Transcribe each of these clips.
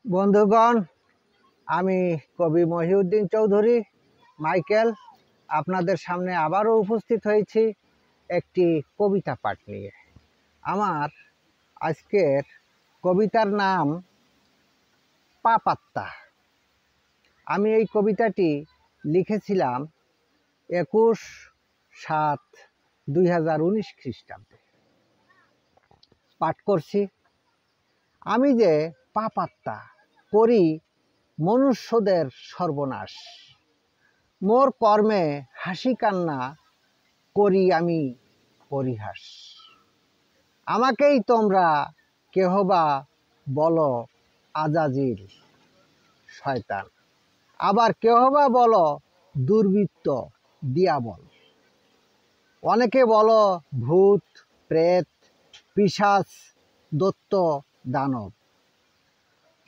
বন্ধুগণ, আমি কবি মহিউদ্দিন চৌধুরী মাইকেল আপনাদের সামনে আবারও উপস্থিত হয়েছি একটি কবিতা পাঠ নিয়ে। আমার আজকের কবিতার নাম পাপাত্তা। আমি এই কবিতাটি লিখেছিলাম 21/7/2019 খ্রিস্টাব্দে। পাঠ করছি। আমি যে পাপাত্তা, করি মনুষ্যদের সর্বনাশ, মোর কর্মে হাসি কান্না করি আমি পরিহাস। আমাকেই তোমরা কেহবা বলো আজাজিল শয়তান, আবার কেহবা বলো দুর্বৃত্ত দিয়াবল। অনেকে বলো ভূত প্রেত পিশাচ দৈত্য দানব,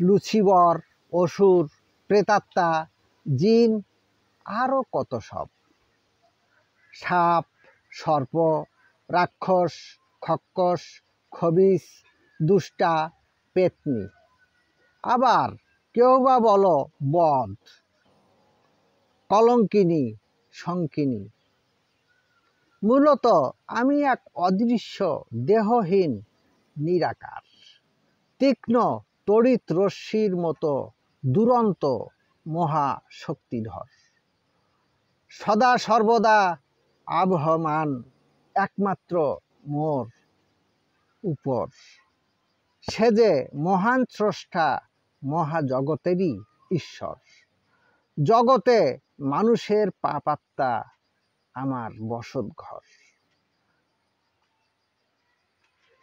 লুচিবর অসুর প্রেতাত্মা জিন আরও কত সব, সাপ সর্প রাক্ষস খক্কস খবিস দুষ্টা পেতনি। আবার কেউ বা বলো বদ কলঙ্কিনী শঙ্কিনী। মূলত আমি এক অদৃশ্য দেহহীন নিরাকার, তীক্ষ্ণ তড়িৎ রশ্মির মতো দুরন্ত মহাশক্তিধর, সদা সর্বদা আবহমান একমাত্র মোর উপর। সে যে মহান স্রষ্টা মহাজগতেরই ঈশ্বর। জগতে মানুষের পাপাত্তা আমার বসত ঘর।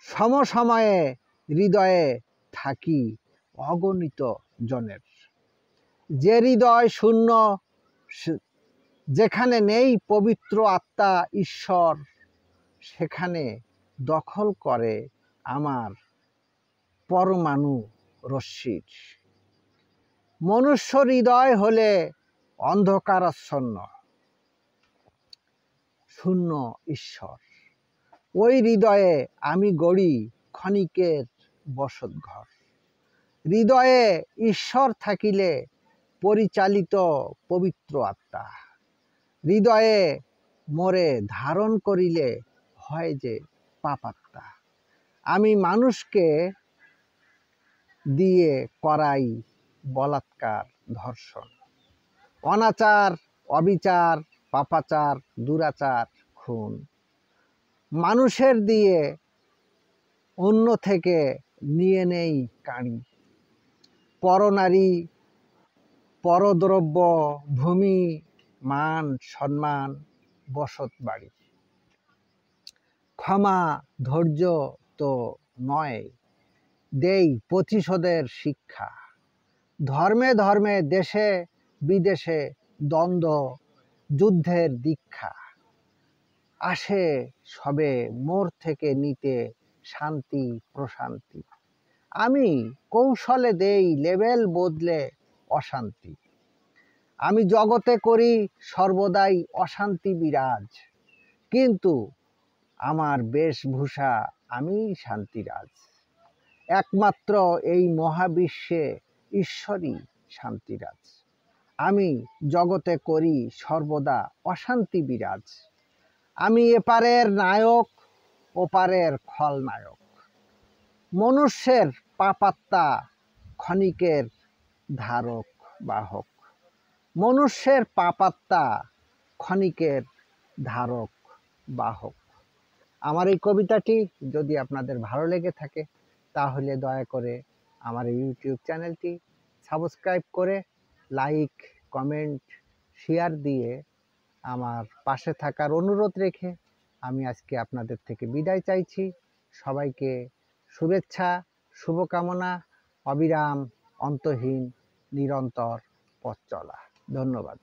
সমসময়ে হৃদয়ে থাকি অগণিত জনের। যে হৃদয় শূন্য, যেখানে নেই পবিত্র আত্মা ঈশ্বর, সেখানে দখল করে আমার পরমাণু রশ্মির। মনুষ্য হৃদয় হলে অন্ধকারাচ্ছন্ন শূন্য ঈশ্বর। ওই হৃদয়ে আমি গড়ি ক্ষণিকের বসতঘর। হৃদয়ে ঈশ্বর থাকিলে পরিচালিত পবিত্র আত্মা। হৃদয়ে মোরে ধারণ করিলে হয় যে পাপাত্তা। আমি মানুষকে দিয়ে করাই বলাৎকার ধর্ষণ, অনাচার অবিচার পাপাচার দুরাচার খুন। মানুষের দিয়ে অন্য থেকে নিয়ে নেই কাড়ি। পরনারী পরদ্রব্য ভূমি মান সম্মান বসত বাড়ি। ক্ষমা ধৈর্য তো নয়, দেই প্রতিশোধের শিক্ষা। ধর্মে ধর্মে দেশে বিদেশে দ্বন্দ্ব যুদ্ধের দীক্ষা। আসে সবে মোর থেকে নিতে শান্তি প্রশান্তি। আমি কৌশলে দেই লেবেল বদলে অশান্তি। আমি জগতে করি সর্বদাই অশান্তি বিরাজ, কিন্তু আমার বেশভূষা আমি শান্তিরাজ। একমাত্র এই মহাবিশ্বে ঈশ্বরই শান্তিরাজ। আমি জগতে করি সর্বদা অশান্তি বিরাজ। আমি এপারের নায়ক ওপারের খলনায়ক। মনুষ্যের পাপাত্তা ক্ষণিকের ধারক বাহক। মনুষ্যের পাপাত্তা ক্ষণিকের ধারক বাহক। আমার এই কবিতাটি যদি আপনাদের ভালো লেগে থাকে, তাহলে দয়া করে আমার এই ইউটিউব চ্যানেলটি সাবস্ক্রাইব করে লাইক কমেন্ট শেয়ার দিয়ে আমার পাশে থাকার অনুরোধ রেখে আমি আজকে আপনাদের থেকে বিদায় চাইছি। সবাইকে শুভেচ্ছা শুভকামনা, অবিরাম অন্তহীন নিরন্তর পথ চলা। ধন্যবাদ।